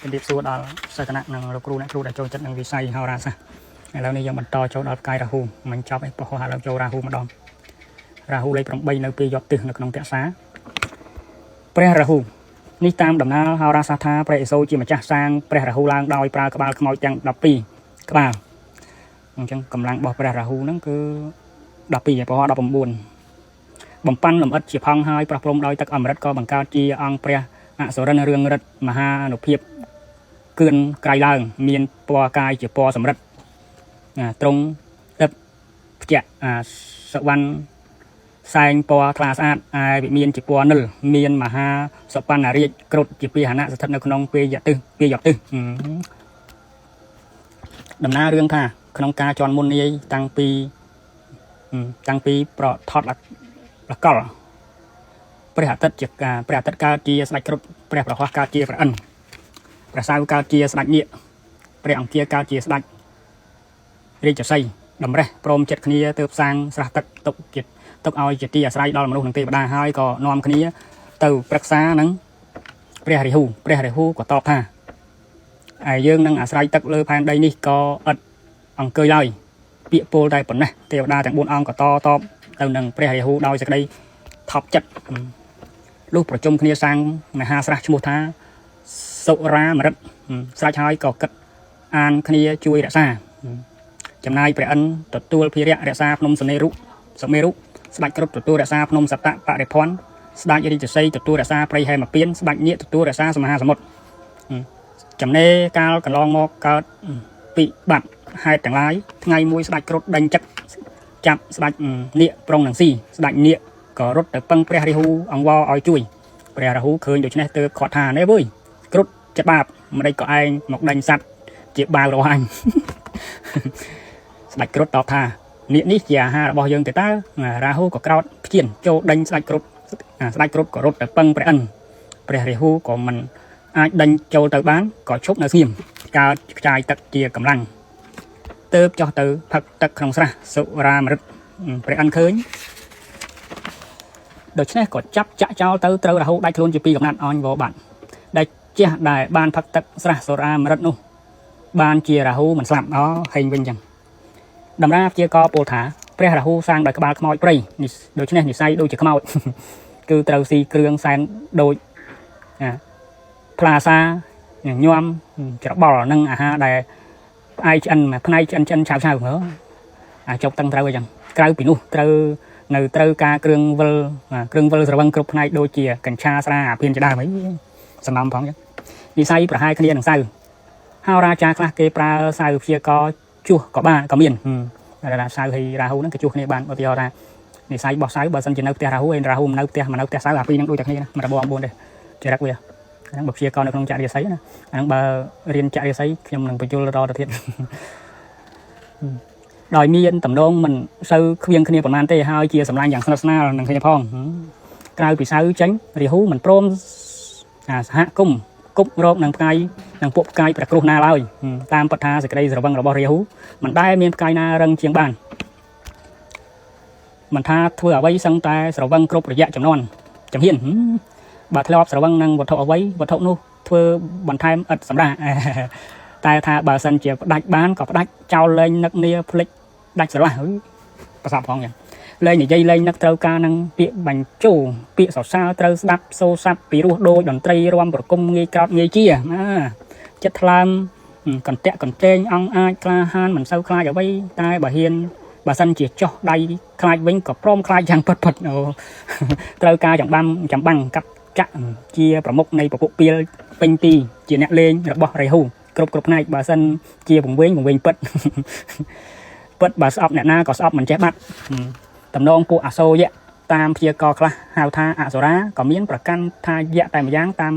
Cái điệp xua đó sẽ cái nặng lục cru đã cho chất năng vì say hao ra saแล้วនេះយើងបន្តចូលដល់ផ្កាយរាហូមិនចប់ឯបោះហាឡើងចូលរាហូម្ដងរាហូលេខ8នៅពេលយកទិសនៅក្នុងទក្សាព្រះរាហូនេះតាមដំណើរហោរាសាស្ត្រថាព្រះឥសូរជាម្ចាស់សាងព្រះរាហូឡើងដោយប្រើក្បាលខ្មោចទាំង12ក្បាលអញ្ចឹងកម្លាំងរបស់ព្រះរាហូហ្នឹងគឺ12ប្រហែល19បំប៉ាន់លំអិតជាផង់ហើយប្រោះព្រំដោយទឹកអមរិតក៏បង្កើតជាអង្គព្រះអសុរិនរឿងរិទ្ធមហានុភាពគឿនក្រៃឡើងមានពណ៌កាយជាពណ៌សម្រិទ្ធត្រង់ទឹកភ្ជាក់សវណ្ណសែងពណ៌ថ្លាស្អាតហើយវិមានជាពណ៌និលមានមហាសបណ្ណារាជគ្រុឌជាពាហនៈស្ថិតនៅក្នុងពេលយកទិសដំណើររឿងថាក្នុងការជន់មុននេះតាំងពីប្រថតលកលព្រះអាទិត្យកើតជាស្ដេចគ្រុឌព្រះប្រហោះកើតជាព្រះអិនព្រះសៅកើតជាស្ដេចនាគព្រះអង្គាកើតជាស្ដេចរាជសីតម្រេះព្រមចិត្តគ្នាទើបសាងស្រះទឹកទុកឲ្យជាទីអាស្រ័យដល់មនុស្សនិងទេវតាហើយក៏នាំគ្នាទៅប្រឹក្សានឹងព្រះរាហូក៏តបថាហើយយើងនឹងអាស្រ័យទឹកលើផែនដីនេះក៏ឥតអង្គើយឡើយពាក្យពោលតែប៉ុណ្ណេះទេវតាទាំង4អង្គក៏តបទៅនឹងព្រះរាហូដោយសេចក្តីថប់ចិត្តលុះប្រជុំគ្នាសាងមហាស្រះឈ្មោះថាសុរាមរិទ្ធស្រេចហើយក៏គិតអានគ្នាជួយរក្សាចំណាយព្រះអិនទទួលភារៈរក្សាភ្នំសមេរុស្ដេចគ្រុឌទទួលរក្សាភ្នំសតបរិភ័ណ្ឌស្ដេចរាជសីទទួលរក្សាព្រៃហេមពៀនស្ដេចនាគទទួលរក្សាសមហាសមុទ្រចំណេរកាលកន្លងមកកើតពិបត្តិហេតុទាំងឡាយថ្ងៃមួយស្ដេចគ្រុឌដេញចិត្តចាប់ស្ដេចនាគប្រុងនឹងស៊ីស្ដេចនាគក៏រត់ទៅពឹងព្រះរាហូអង្វរឲ្យជួយព្រះរាហូឃើញដូច្នេះទើបគាត់ថានេះវើយគ្រុឌចិត្តបាបម្ដេចក៏ឯងមកដេញសัตว์ជាបាវរបស់អញស្ដេចគ្រុឌតបថានាគនេះជាអាហាររបស់យើងទៅតើរាហូក៏ក្រោតព្យានចូលដេញស្ដេចគ្រុឌក៏រត់ទៅពឹងព្រះអិនព្រះរាហូក៏មិនអាចដេញចូលទៅបានក៏ឈប់នៅស្ងៀមកើតខ្ចាយទឹកជាកម្លាំងទើបចុះទៅផឹកទឹកក្នុងស្រះសុរាមរិទ្ធព្រះអិនឃើញដូច្នេះក៏ចាប់ចាក់ចោលទៅត្រូវរាហូដាច់ខ្លួនជាពីរកំណាត់អញវបាត់ដែលជះដែលបានផឹកទឹកស្រះសុរាមរិទ្ធនោះបានជារាហូមិនស្លាប់ហេងវិញចឹងតម្រាព្យាករពោលថាព្រះរាហូសាងដោយក្បាលខ្មោចព្រៃនេះដូច្នេះនិស័យដូចជាខ្មោចគឺត្រូវស៊ីគ្រឿងសែនដូចផ្លាសាញោមច្របល់និងអាហារដែលផ្នែកឆ្អិនឆៅចុកតឹងត្រូវអញ្ចឹងក្រៅពីនោះត្រូវការគ្រឿងវិលស្រវឹងគ្រប់ផ្នែកដូចជាកញ្ឆាស្រាអាភៀនជាដើមអីសំណំផងអញ្ចឹងនិស័យប្រហែលគ្នានឹងសៅហោរាចារ្យខ្លះគេប្រើសៅព្យាករជួសក៏បានក៏មានតែថាសៅហើយរាហូហ្នឹងគេជួសគ្នាបានឧទាហរណ៍ថានិស័យបោះសៅបើសិនជានៅផ្ទះរាហូហើយរាហូមិននៅផ្ទះសៅអាពីរហ្នឹងដូចតែគ្នាណាមិនរបប9ទេចរិតវាហ្នឹងបើព្យាករនៅក្នុងចក្រាសីណាអាហ្នឹងបើរៀនចក្រាសីខ្ញុំនឹងបញ្យល់រទៅទៀតដោយមានតំណងមិនសូវខ្វៀងគ្នាប៉ុន្មានទេហើយជាសម្លាញ់យ៉ាងស្និទ្ធស្នាលនឹងគ្នាផងក្រៅពីសៅចេញរាហូមិនព្រមសហគមន៍គប់រោគនឹងផ្កាយនឹងពួកផ្កាយប្រគ្រោះណាឡើយតាមពិតថាសេចក្តីស្រវឹងរបស់រាហូមិនដែលមានផ្កាយណារឹងជាងបានមិនថាធ្វើអ្វីសឹងតែស្រវឹងគ្រប់រយៈចំនួនចំហៀនបើធ្លាប់ស្រវឹងនឹងវត្ថុអ្វីវត្ថុនោះធ្វើបន្ថែមឥតសម្រាប់តែថាបើសិនជាផ្ដាច់បានក៏ផ្ដាច់ចោលលែងនឹកនាភ្លេចដាច់ស្រឡះប្រសពផងយ៉ាងលែងនិយាយលែងនឹកត្រូវការនឹងពាក្យបញ្ជោពាក្យសរសើរត្រូវស្ដាប់សូរស័ព្ទពីរោះដូចតន្ត្រីរាំប្រគំងាយក្រោតងាយជាចិត្តថ្លើមកន្តាក់កន្ទែងអង្គអាចក្លាហានមិនសូវខ្លាចអ្វីតែបើសិនជាចោះដៃខ្លាចវិញក៏ព្រមខ្លាចយ៉ាងពិតត្រូវការចំបាំងកាប់ចាក់ជាប្រមុខនៃពពួកពីលពេញទីជាអ្នកលេងរបស់រាហូគ្រប់ផ្នែកបើសិនជាវង្វេងពិតបើស្អប់អ្នកណាក៏ស្អប់មិនចេះបាត់តំណងពួកអសូរយៈតាមព្យាករខ្លះហៅថាអសុរាក៏មានប្រកាន់ថាយៈតែម្យ៉ាងតា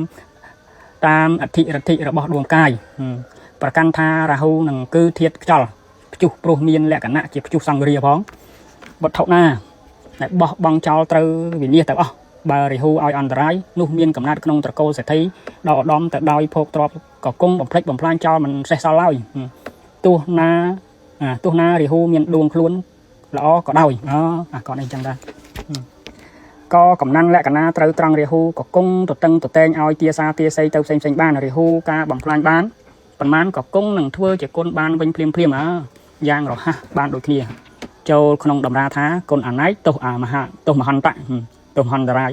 មអធិរតិរបស់ដួងកាយប្រកាន់ថារាហូនឹងគឺធាតុខ្យល់ព្យុះព្រោះមានលក្ខណៈជាព្យុះសង្គ្រាផងវត្ថុណាដែលបោះបង់ចោលត្រូវវិនាសទៅអស់បើរាហូឲ្យអន្តរាយនោះមានកំណត់ក្នុងត្រកូលសេដ្ឋីដល់ឧត្តមទៅដោយភោគទ្រព្យក៏គង់បំផ្លិចបំផ្លាញចោលមិនសេះសល់ឡើយទោះណារាហូមានដួងខ្លួនល្អក៏ដោយគាត់អីចឹងដែរ có cầm năng lại cả na trâu trăng rìa hú có cung tụt tưng tụt tên ao tia xa tia xây tàu xanh ban rìa hú ca bằng plan bán phần mán có cung nằng thưa chỉ côn ban vinh phim á giang rồi ha ban đôi kia châu không đầm ra thá côn ảnh ấy tổ mà hạ tổ mà hòn tặng tổ hòn ra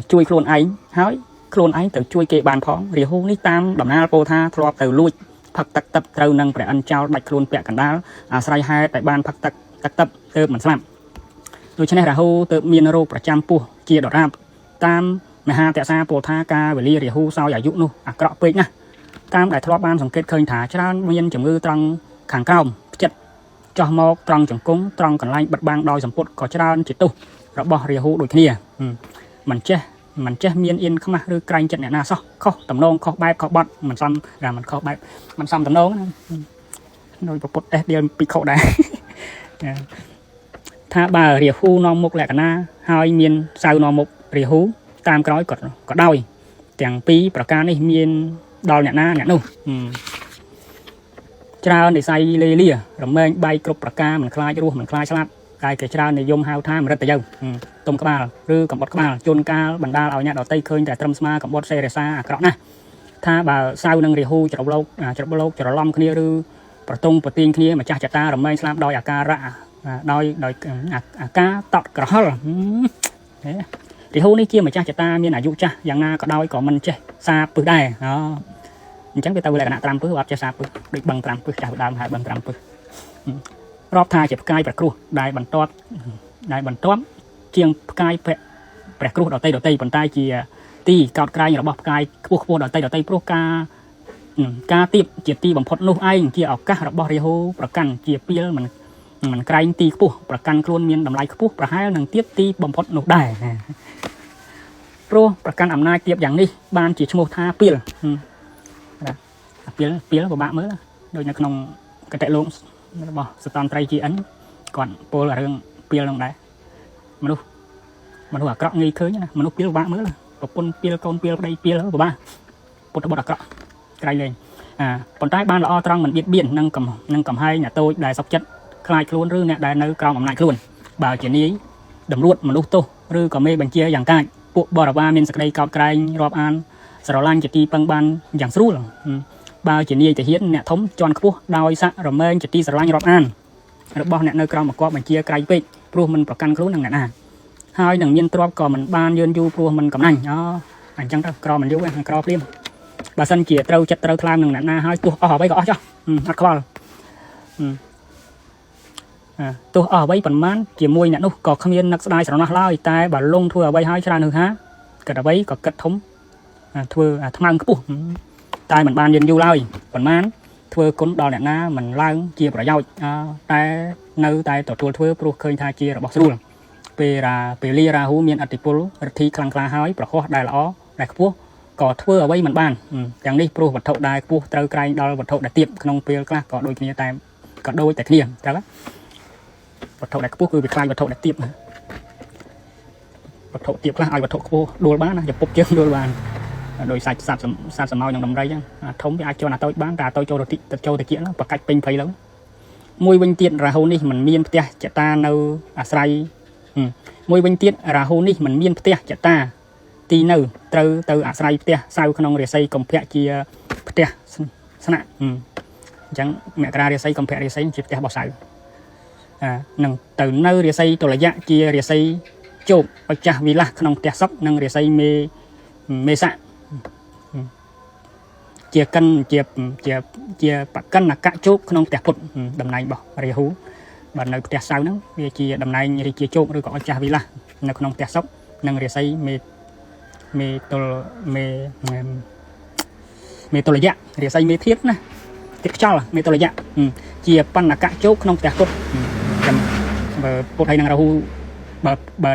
chui khuôn ấy hái khuôn ấy từ chui kệ bàn phóng rìa hú ní tam đầm na po tha thọp từ lui phật tắc tập trâu nâng phải ăn trao bạch khuôn bẹ cản đá sai hai tại ban phật tắc tập từ mình làmโดยเฉพาะราหูเติมมีนโรคประจำปูเจียดราบตามมหาแต่ซาโปธากาเวลีเรียหูเศร้าอายุนู่อักระเปิกนะตามได้ทลบ้านสังเกตเคยถ่ายชาเมียนจมือตรังขังเก้าจัดจอมอกตรังจังกุ้งตรังกันไล่บัดบางดอยสัมปดก่อชาจิตตุระบอบเรียหูโดยเนียมันเจ้เมียนอินเข้ามาหรือไกลจัดเนี่ยน่าซอกข้อตำนองข้อใบข้อบัดมันซ้ำมันข้อใบมันซ้ำตำนองโดยปดเดียวปีข้อได้ถ้าบ่าเรียหูนอมกแหลกนะหอยเมียนสาวนอมกเรียหูตามกร้อยก็ได้แต่งปีประการนี้เมียนดอลเนี่ยนะเนี่ยนู่เจ้าในใส่เลี่ยรำเมงใบกรบประการมันคล้ายรูมันคล้ายฉลาดกายเจ้าในยมหาวท่ามันรัตเยาต้มกระบาลหรือกับบดกระบาลจนกาบรรดาเอาเนี่ยดอกเตยเคยแต่ตรมสมากับบดเซเรซ่ากระนะถ้าบ่าสาวนังเรียหูจะเราจะล้อมขึ้นหรือประตงประตีนขึ้นมาจ้าจัตตารำเมงสลับดอยอาการะโดยกาตอดกระหอบthì hôm nay kia mà cha ta miềnอายุchaอย่างน่าก็ได้ก็มันเจ๊ซาปื้ได้ฉันไปตะวันแหลกหน้าตามปื้วัดจะซาปื้ดึกบังตามปื้จ่าดาวหายบังตามปื้รอบทางเจ็บกายแปรครูได้บรรทอดเชียงกายแปรครูดอกเตยบนใต้เจียตีกอดกายระบบกายพวกดอกเตยโปรกาตีเจียตีบังพดนู่ไอ้เจียออกกะระบบเรียโฮประกันเจียเปียมันไกลตีปุ๊บประกันครูนเมียนดำไรปุ๊บประหารหนึ่งเทียบตีบอมพดหนุกได้โปรประกันอำนาจเทียบอย่างนี้บ้านจีชโมท่าเปียแล้วบ้าเมื่อโดยในขนมกระเตะลงบอกสตอมไตรจีอันก่อนโปรอะไรเรื่องเปียลงได้มนุษย์กระงี้เคยนะมนุษย์เปียบ้าเมื่อปปนเปียกอนเปียได้เปียแล้วบ้าปนบดกระไกลเลยปนใต้บ้านเราตรังมันเบียดนั่งกำให้เนี่ยโตได้สักจัดคลายคล้วนหรือเนี่ยได้ในกรองอำนาจคล้วนบ่าวเจนี้ดำรวจมนุษย์โตหรือก็ไม่บัญชีอย่างกายพวกบอระว่ามีสกัดกอดไกลรอบอันสระลันจะตีปังบันอย่างสู้หรอบ่าวเจนี้จะเห็นเนี่ยทมจอนขบวดอยสะระเมนจะตีสระลันรอบอันระบอบเนี่ยในกรองมากอบัญชีไกลไปพวกมันประกันคล้วนนั่งน่ะให้หนังเมียนตรอบก่อมันบานยืนอยู่พวกมันกำนันอันจังกรอมันเยอะเว้ยกรอเพียมบ่าวสันเกียร์เราจัดเราคลามหนึ่งน่ะให้ตัวไปก่อนจ้ะอัดคอตัวไว้ปันมันเกี่ยมวยเนี่ยนู้ก็ขมิ้นนักแสดงสารนักเล่าอีแต่บาลงทัวไว้ให้ชาหนึ่งฮะกระไว้ก็กระทมทัวทำงานกระปุกตายเหมือนบานยืนอยู่เล่าอีปันมันทัวก้นดอเนี่ยนะมันล่างเกี่ยประยาวแต่เนื้อแต่ตัวทัวปลุกเคยทายเกี่ยระบบสู้เปรีราหูเมียนอติปุลทีคลังคลาหายประคอได้ละได้กระปุกก็ทัวไว้เหมือนบ้านอย่างนี้ปลุกวัตถุได้กระปุกเตาไกลดอวัตถุได้เตียบขนมเปรียกล้าก็โดยนี้แต่ก็โดยแต่เนียงใช่ไหมวัตถุได้กระปุกคือไปคลายวัตถุได้เตียบวัตถุเตียบคลายวัตถุกระปุกโดนบ้านนะอย่าปุ๊บเยอะโดนบ้านโดยสัตว์สมเอาอย่างดำไรยังทมไปอาจจะน่าโตบ้านตาโตโจตะเกียแล้วประกาศเป็นไฟแล้วมวยวิญเตียนราหูนี่มันเมียนเตี้ยจะตาเนื้ออาศัยมวยวิญเตียนราหูนี่มันเมียนเตี้ยจะตาตีเนื้อเตออาศัยเตี้ยสาวขนมเรซัยกำเพะเจียเตี้ยสนะจังแม่กระเรซัยกำเพะเรซัยจีบเตี้ยบ่อสาวหนึ่งเตอเนื้อเรซัยตัวระยะเจียเรซัยโจบปัจจัยวิลาขนมเตี้ยซับหนึ่งเรซัยเมษะเจียกันเจียปักกันนักกะโจกขนมเตี้ยปุดดำนายบ่เรียหูบัดในเตี้ยสาวนั้นเรียเจียดำนายเรียเจียโจกหรือก็ปัจจัยวิลาในขนมเตี้ยซับหนึ่งเรซัยเมตัวระยะเรียซัยเมเทียบนะเทียบเจ้าเมตัวระยะเจียปันนักกะโจกขนมเตี้ยปุดกันปุดให้นางราหูบา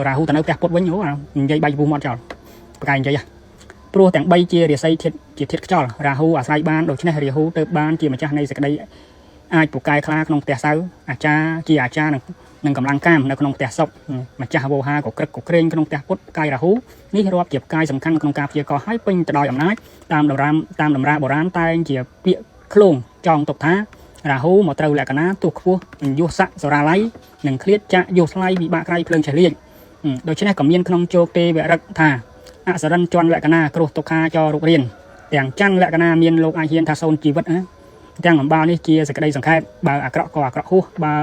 ราหูแต่ในเตี้ยปุดไว้อยู่ใหญ่ใบบูมอดเจ้าประการใหญ่ปลัวแต่งใบเจียเรียไซเทียดเจ้าราหูอาศัยบ้านโดยเฉพาะเรียหูเติบบ้านเจียมาจากในสกัดอาจปลูกกายคลาขนมเตะเสาอาจารย์เจียอาจารย์หนึ่งกำลังกล้ามในขนมเตะศพมาจากโวฮากกระกเคร่งขนมเตะพุทธกายราหูนี่รอบเจียบกายสำคัญขนมกาเจียก่อให้เป็นตะดอยอำนาจตามดำราโบราณใต้เจียเปียโคลงจองตกท้าราหูหมดเตาแหลกนะตุกฟัวยุสะสระไลหนึ่งเครียดจะยุสไลมีบะไกรเพลิงเฉลี่ย ដូច្នេះក៏មានក្នុងជោគទេវរិកថាអសរិនជន់លក្ខណៈគ្រោះទុក្ខាចរុករៀនទាំងច័ន្ទលក្ខណៈមានលោកអាចហ៊ានថាសូនជីវិតណាទាំងអំបោនេះជាសេចក្តីសង្ខេបបើអាក្រក់ក៏អាក្រក់ហួសបើ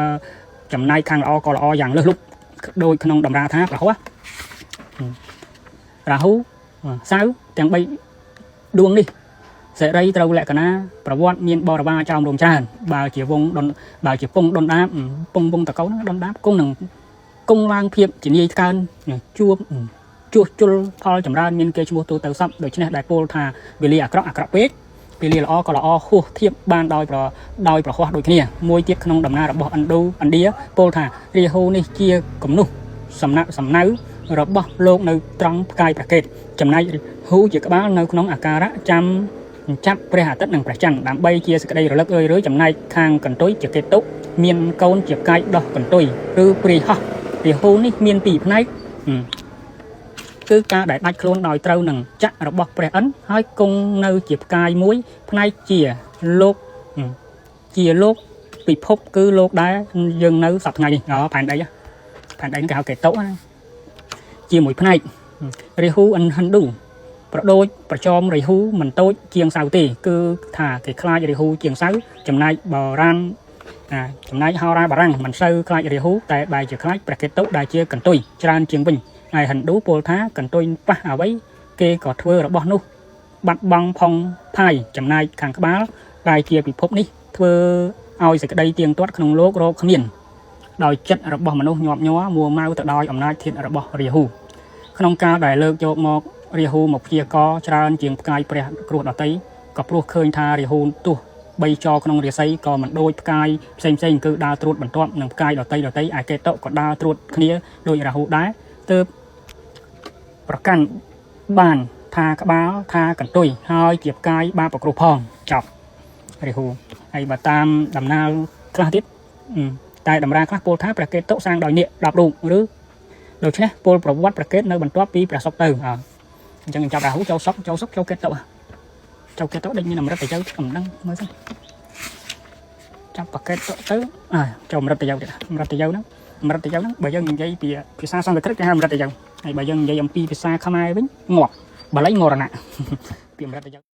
ចំណាយខាងល្អក៏ល្អយ៉ាងលើសលប់ដោយក្នុងតម្រាថាប្រហោះរាហូសៅទាំង3ដួងនេះសេរីត្រូវលក្ខណៈប្រវត្តិមានបរិវារចោមរោមច្រើនបើជាវងដុនបើជាពងដុនដាបពងតកោដុនដាបគង់នឹងគង់ឡើងភាពជានាយកើនជួបជួសជុលផលចម្រើនមានគេឈ្មោះទូទៅសពដូច្នេះដែលពោលថាវេលាអាក្រក់ពេកវេលាល្អក៏ល្អហួសធៀបបានដោយប្រហោះដូចគ្នាមួយទៀតក្នុងដំណើររបស់ឥណ្ឌាពោលថារាហូនេះជាគំនុះសំណៅរបស់លោកនៅត្រង់ផ្កាយប្រកេតចំណែកហូជាក្បាលនៅក្នុងអាការៈចាប់ព្រះអាទិត្យនិងព្រះច័ន្ទដើម្បីជាសេចក្តីរលឹករឿយចំណែកខាងកន្ទុយជាកេតុមានកូនជាកាយដោះកន្ទុយឬព្រាយហោះរាហូនេះមានពីរផ្នែកគឺការដែលដាច់ខ្លួនដោយត្រូវនឹងចក្ររបស់ព្រះឥន្ទហើយគង់នៅជាផ្កាយមួយផ្នែកជាលោកពិភពគឺលោកដែលយើងនៅសប្តាហ៍នេះផែនដីគេហៅកេតុណាជាមួយផ្នែករាហូហិណ្ឌូប្រដូចប្រចោមរាហូមិនតូចជាងសៅទេគឺថាគេខ្លាចរាហូជាងសៅចំណែកហោរាបារាំងមិនសូវខ្លាចរាហូតែបែរជាខ្លាចព្រះកេតុដែលជាកន្ទុយច្រើនជាងវិញហើយហិណ្ឌូពោលថាកន្ទុយប៉ះអ្វីគេក៏ធ្វើរបស់នោះបាត់បង់ផងផាយចំណែកខាងក្បាលដែលជាពិភពនេះធ្វើឲ្យសេចក្តីទៀងទាត់ក្នុងលោករកគ្មានដោយចិត្តរបស់មនុស្សញាប់ញ័រមួម៉ៅទៅដោយអំណាចធាតុរបស់រាហូក្នុងការដែលលើកយកមករាហូមកព្យាករច្រើនជាងផ្កាយព្រះគ្រោះដតីក៏ព្រោះឃើញថារាហូទោះបីចរក្នុងរាសីក៏មិនដូចផ្កាយផ្សេងគឺដើរត្រួតបន្ទាប់នឹងផ្កាយដតីឯកេតុក៏ដើរត្រួតគ្នាដោយរាហូដែរទើបប្រកាន់បានថាក្បាលថាកន្ទុយហើយជាផ្កាយបាបប្រគ្រោះផងចប់រាហូហើយបើតាមដំណើរខ្លះទៀតតែតម្រាខ្លះពោលថាព្រះកេតុសាងដោយនាគ10រូបឬដូច្នេះពោលប្រវត្តិព្រះកេតុនៅបន្ទាប់ពីព្រះសុកទៅអញ្ចឹងចាប់រាហូចូលសុកចូលកេតុដូចមានអមរិតទៅកំណឹងមើលសិនចាប់ប្រកេតុទៅចូលអមរិតទៅទៀតអមរិតទៅហ្នឹងបើយើងនិយាយពីភាសាសំស្ក្រឹតគេហៅអមរិតទៅហើយបើយើងនិយាយអំពីភាសាខ្មែរវិញងាប់បល័យមរណៈពីអមរិតទៅ